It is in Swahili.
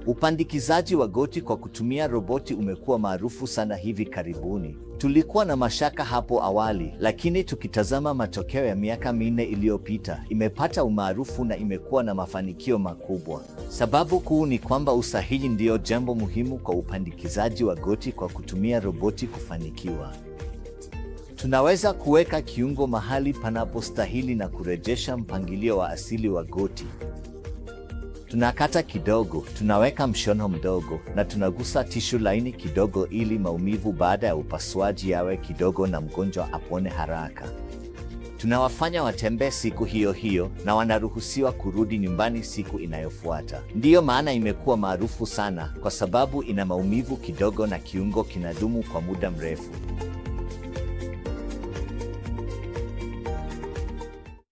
Upandikizaji wa goti kwa kutumia roboti umekuwa maarufu sana hivi karibuni. Tulikuwa na mashaka hapo awali, lakini tukitazama matokeo ya miaka 4 iliyopita, imepata umaarufu na imekuwa na mafanikio makubwa. Sababu kuu ni kwamba usahihi ndio jambo muhimu kwa upandikizaji wa goti kwa kutumia roboti kufanikiwa. Tunaweza kuweka kiungo mahali panapostahili na kurejesha mpangilio wa asili wa goti. Tunakata kidogo, tunaweka mshono mdogo na tunagusa tishu laini kidogo ili maumivu baada ya upasuaji yawe kidogo na mgonjwa apone haraka. Tunawafanya watembee siku hiyo hiyo na wanaruhusiwa kurudi nyumbani siku inayofuata. Ndiyo maana imekuwa maarufu sana, kwa sababu ina maumivu kidogo na kiungo kinadumu kwa muda mrefu.